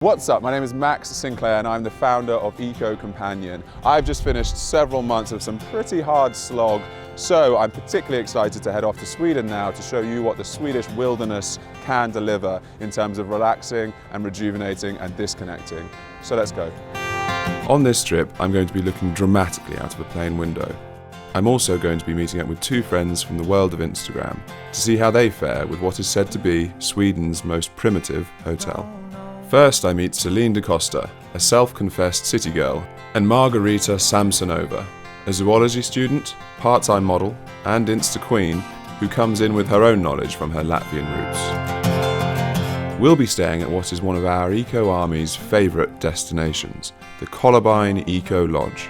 What's up? My name is Max Sinclair and I'm the founder of Eco Companion. I've just finished several months of some pretty hard slog, so I'm particularly excited to head off to Sweden now to show you what the Swedish wilderness can deliver in terms of relaxing and rejuvenating and disconnecting. So let's go. On this trip, I'm going to be looking dramatically out of a plane window. I'm also going to be meeting up with two friends from the world of Instagram to see how they fare with what is said to be Sweden's most primitive hotel. First, I meet Celine da Costa, a self-confessed city girl, and Margarita Samsonova, a zoology student, part-time model, and Insta queen who comes in with her own knowledge from her Latvian roots. We'll be staying at what is one of our Eco Army's favourite destinations, the Kolarbyn Eco Lodge.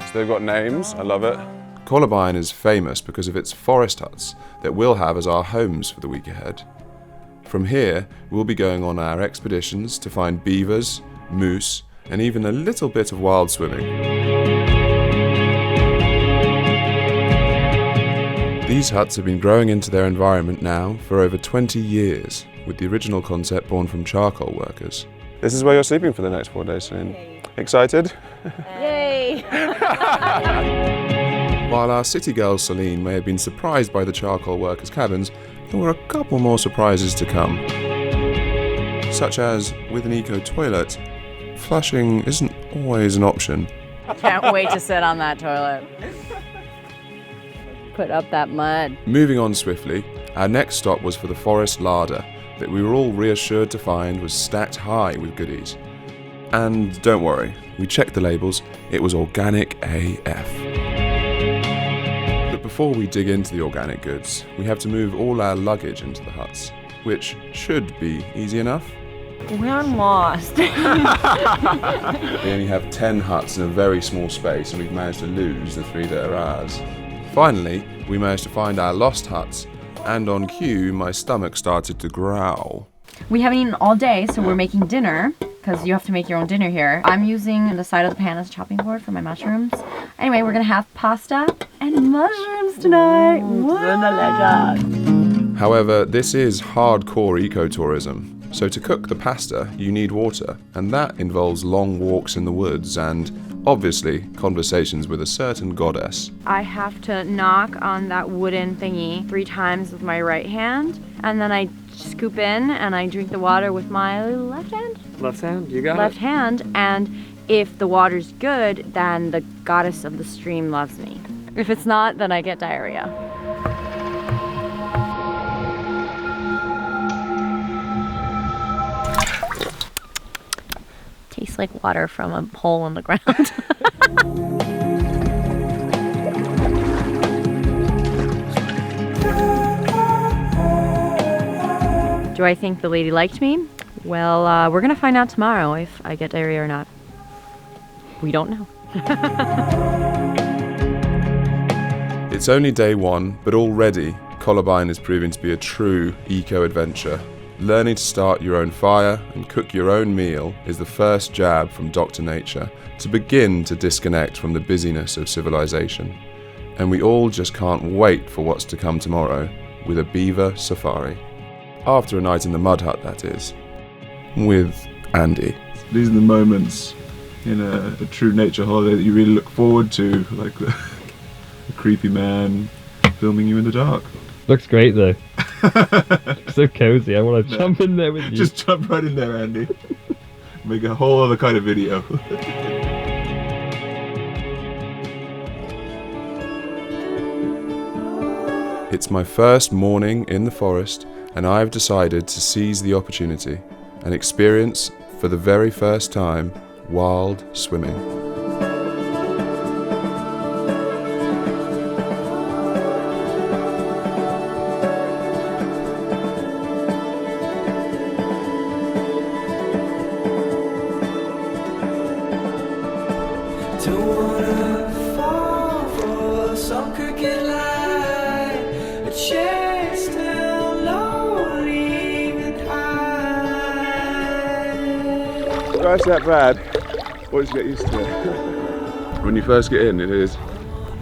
So they've got names, I love it. Kolarbyn is famous because of its forest huts that we'll have as our homes for the week ahead. From here, we'll be going on our expeditions to find beavers, moose, and even a little bit of wild swimming. These huts have been growing into their environment now for over 20 years, with the original concept born from charcoal workers. This is where you're sleeping for the next 4 days, Celine. Excited? Yay! While our city girl Celine may have been surprised by the charcoal workers' cabins, there were a couple more surprises to come. Such as, with an eco toilet, flushing isn't always an option. Can't wait to sit on that toilet. Put up that mud. Moving on swiftly, our next stop was for the forest larder that we were all reassured to find was stacked high with goodies. And don't worry, we checked the labels, it was organic AF. But before we dig into the organic goods, we have to move all our luggage into the huts, which should be easy enough. We're lost. We only have 10 huts in a very small space and we've managed to lose the 3 that are ours. Finally, we managed to find our lost huts, and on cue, my stomach started to growl. We haven't eaten all day, so we're making dinner, because you have to make your own dinner here. I'm using the side of the pan as a chopping board for my mushrooms. Anyway, we're gonna have pasta and mushrooms tonight. However, this is hardcore ecotourism. So to cook the pasta, you need water, and that involves long walks in the woods and, obviously, conversations with a certain goddess. I have to knock on that wooden thingy 3 times with my right hand, and then I scoop in and I drink the water with my left hand. Left hand, you got Left it. hand, and if the water's good, then the goddess of the stream loves me. If it's not, then I get diarrhea. Tastes like water from a hole in the ground. Do I think the lady liked me? Well, we're gonna find out tomorrow if I get diarrhea or not. We don't know. It's only day 1, but already Kolarbyn is proving to be a true eco-adventure. Learning to start your own fire and cook your own meal is the first jab from Dr. Nature to begin to disconnect from the busyness of civilization. And we all just can't wait for what's to come tomorrow with a beaver safari. After a night in the mud hut, that is. With Andy. These are the moments in a true nature holiday that you really look forward to, like the creepy man filming you in the dark. Looks great though. So cozy. I want to jump in there with you. Just jump right in there, Andy. Make a whole other kind of video. It's my first morning in the forest, and I've decided to seize the opportunity and experience, for the very first time, wild swimming. Don't wanna fall for some crooked lie, a chase down lonely and high. It's not actually that bad once you get used to it. When you first get in, it is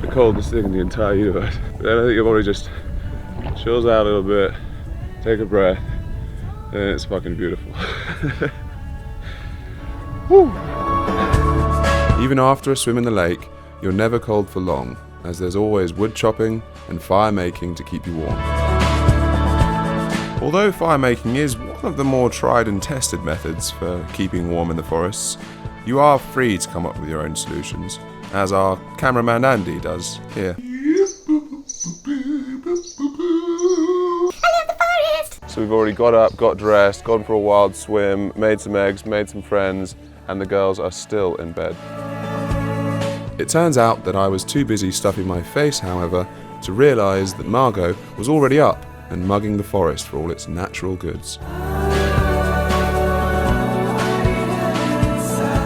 the coldest thing in the entire universe. But then I think your body just chills out a little bit, take a breath, It's fucking beautiful. Woo. Even after a swim in the lake, you're never cold for long, as there's always wood chopping and fire making to keep you warm. Although fire making is one of the more tried and tested methods for keeping warm in the forests, you are free to come up with your own solutions, as our cameraman Andy does here. So we've already got up, got dressed, gone for a wild swim, made some eggs, made some friends, and the girls are still in bed. It turns out that I was too busy stuffing my face, however, to realise that Margot was already up and mugging the forest for all its natural goods.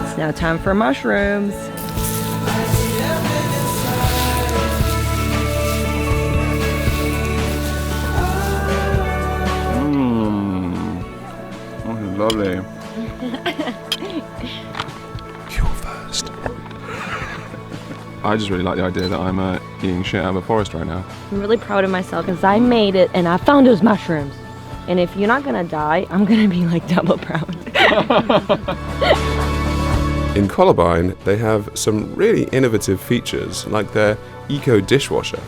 It's now time for mushrooms. Lovely. You first. I just really like the idea that I'm eating shit out of a forest right now. I'm really proud of myself because I made it and I found those mushrooms. And if you're not gonna die, I'm gonna be like double proud. In Kolarbyn, they have some really innovative features, like their eco dishwasher.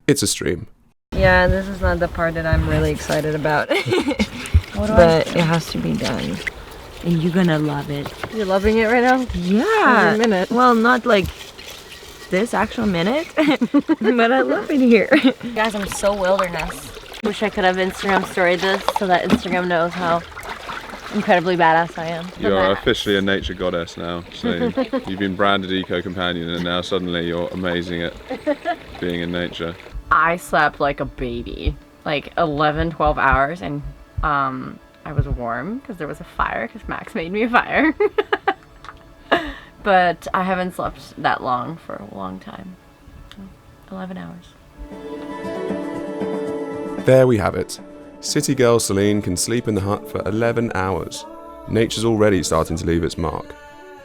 It's a stream. Yeah, this is not the part that I'm really excited about. But it has to be done. And you're gonna love it. You're loving it right now? Yeah. Every minute. Well, not like this actual minute, but I love it here. Guys, I'm so wilderness. Wish I could have Instagram storied this so that Instagram knows how incredibly badass I am. You're officially a nature goddess now. So you've been branded eco companion, and now suddenly you're amazing at being in nature. I slept like a baby, like 11, 12 hours, and I was warm because there was a fire because Max made me a fire. But I haven't slept that long for a long time. 11 hours. There we have it. City girl Celine can sleep in the hut for 11 hours. Nature's already starting to leave its mark.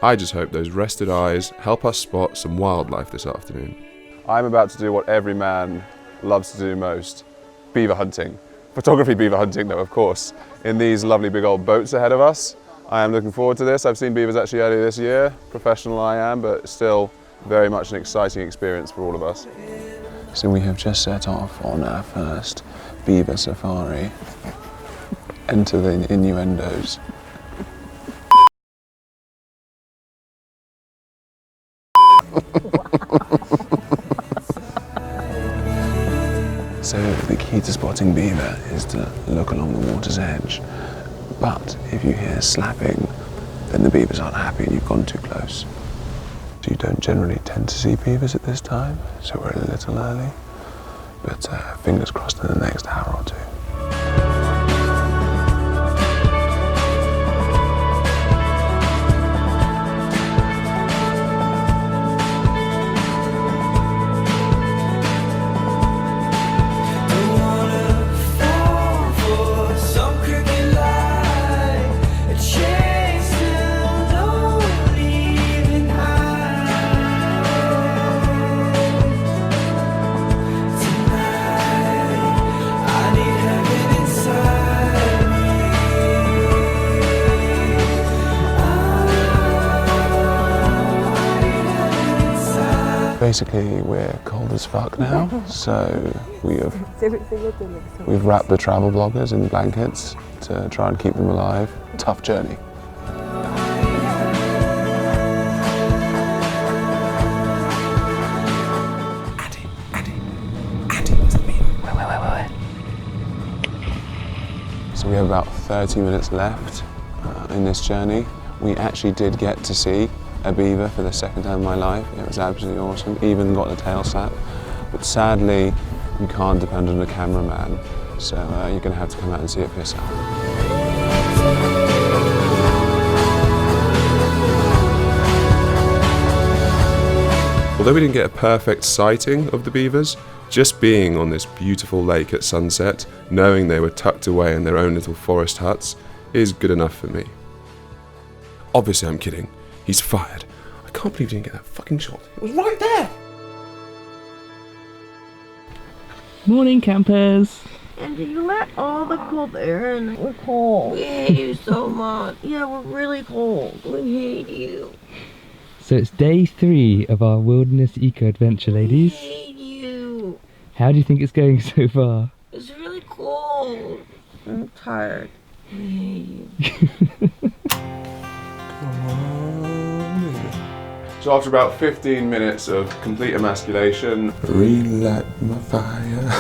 I just hope those rested eyes help us spot some wildlife this afternoon. I'm about to do what every man loves to do most, beaver hunting. Photography beaver hunting though, of course, in these lovely big old boats ahead of us. I am looking forward to this. I've seen beavers actually earlier this year. Professional I am, but still very much an exciting experience for all of us. So we have just set off on our first beaver safari. Enter the innuendos. So the key to spotting beaver is to look along the water's edge. But if you hear slapping, then the beavers aren't happy and you've gone too close. So you don't generally tend to see beavers at this time, so we're a little early. But fingers crossed in the next hour or two. Basically, we're cold as fuck now, so we've wrapped the travel bloggers in blankets to try and keep them alive. Tough journey. So we have about 30 minutes left in this journey. We actually did get to see a beaver for the second time in my life. It was absolutely awesome, even got the tail slap. But sadly, you can't depend on a cameraman, so you're gonna have to come out and see it for yourself. Although we didn't get a perfect sighting of the beavers, just being on this beautiful lake at sunset, knowing they were tucked away in their own little forest huts, is good enough for me. Obviously I'm kidding. He's fired. I can't believe he didn't get that fucking shot. It was right there! Morning, campers. And you let all the cold air in. We're cold. We hate you so much. Yeah, we're really cold. We hate you. So it's day 3 of our wilderness eco adventure, ladies. We hate you. How do you think it's going so far? It's really cold. I'm tired. We hate you. So after about 15 minutes of complete emasculation, relight my fire.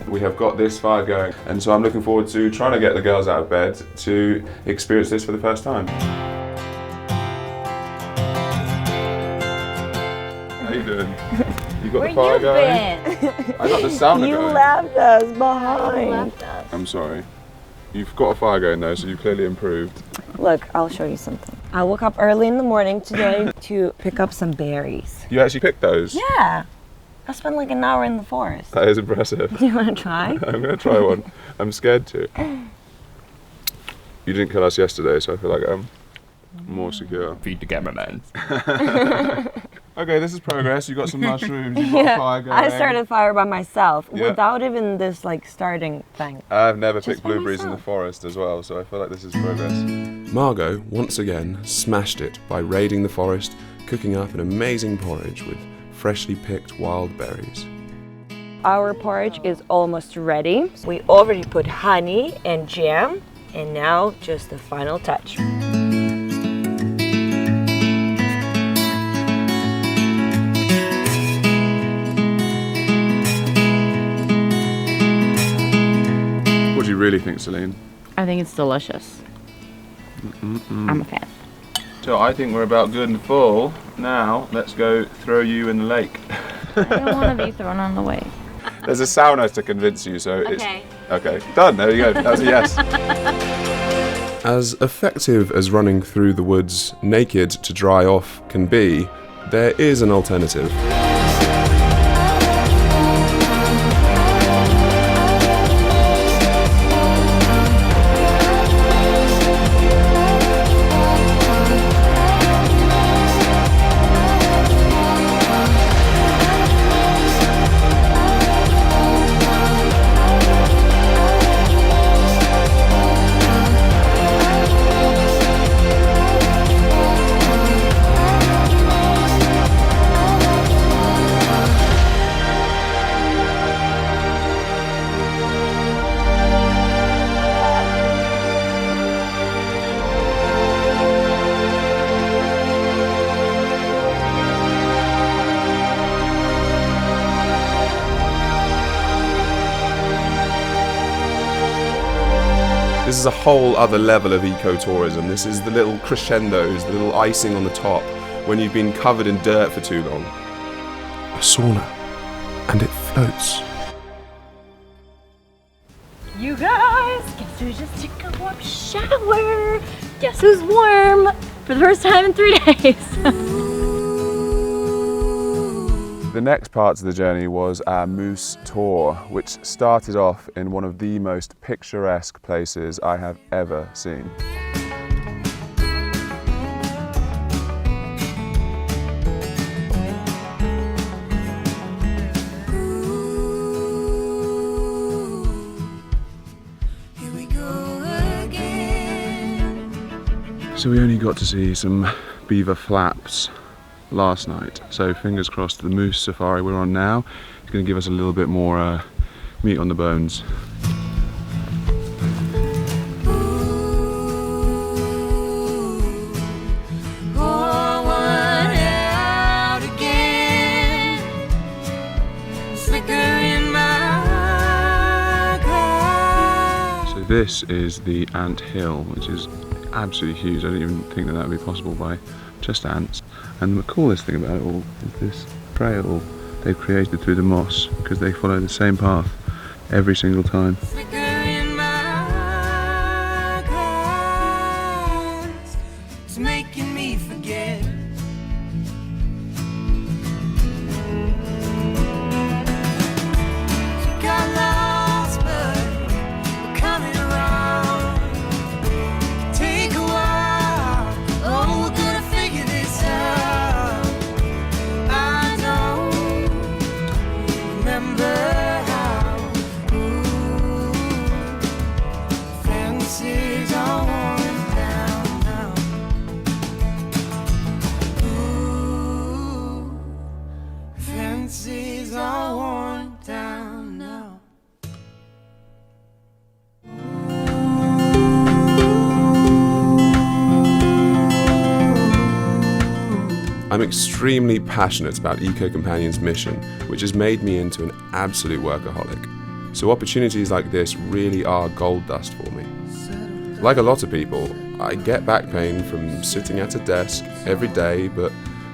We have got this fire going, and so I'm looking forward to trying to get the girls out of bed to experience this for the first time. How you doing? You got the fire going? I got the sauna You going. left us behind. I'm sorry. You've got a fire going though, so you've clearly improved. Look, I'll show you something. I woke up early in the morning today to pick up some berries. You actually picked those? Yeah. I spent like an hour in the forest. That is impressive. Do you want to try? I'm going to try one. I'm scared to. You didn't kill us yesterday, so I feel like I'm more secure. Feed the cameraman. Okay, this is progress. You got some mushrooms, you've got a fire going. I started fire by myself Yeah. without even this like starting thing. I've never picked by blueberries in the myself. forest as well, so I feel like this is progress. Margot, once again, smashed it by raiding the forest, cooking up an amazing porridge with freshly picked wild berries. Our porridge is almost ready. We already put honey and jam, and now just the final touch. What do you really think, Celine? I think it's delicious. I'm a fan. So I think we're about good and full. Now, let's go throw you in the lake. I don't want to be thrown on the way. There's a sauna to convince you, so Okay. it's... Okay, done. There you go. That was a yes. As effective as running through the woods naked to dry off can be, there is an alternative. This is a whole other level of ecotourism. This is the little crescendos, the little icing on the top, when you've been covered in dirt for too long. A sauna, and it floats. You guys, guess who just took a warm shower? Guess who's warm? For the first time in 3 days. The next part of the journey was our moose tour, which started off in one of the most picturesque places I have ever seen. So we only got to see some beaver flaps last night, so fingers crossed the moose safari we're on now is going to give us a little bit more meat on the bones. So this is the ant hill, which is absolutely huge. I didn't even think that would be possible by just ants. And the coolest thing about it all is this trail they've created through the moss, because they follow the same path every single time. It's making me forget. Got lost, but we're coming around. Take a while, oh, we're gonna figure this out. I don't remember how. Ooh. I'm extremely passionate about Eco Companion's mission, which has made me into an absolute workaholic. So opportunities like this really are gold dust for me. Like a lot of people, I get back pain from sitting at a desk every day, but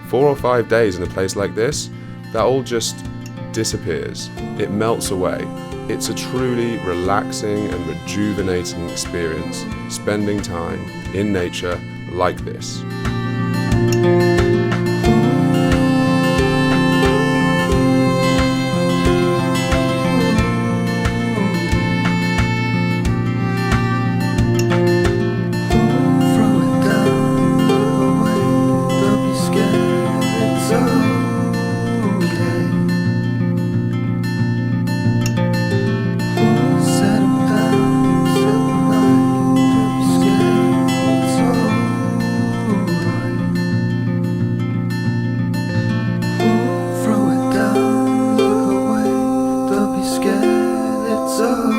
4 or 5 days in a place like this, that all just disappears. It melts away. It's a truly relaxing and rejuvenating experience, spending time in nature like this. So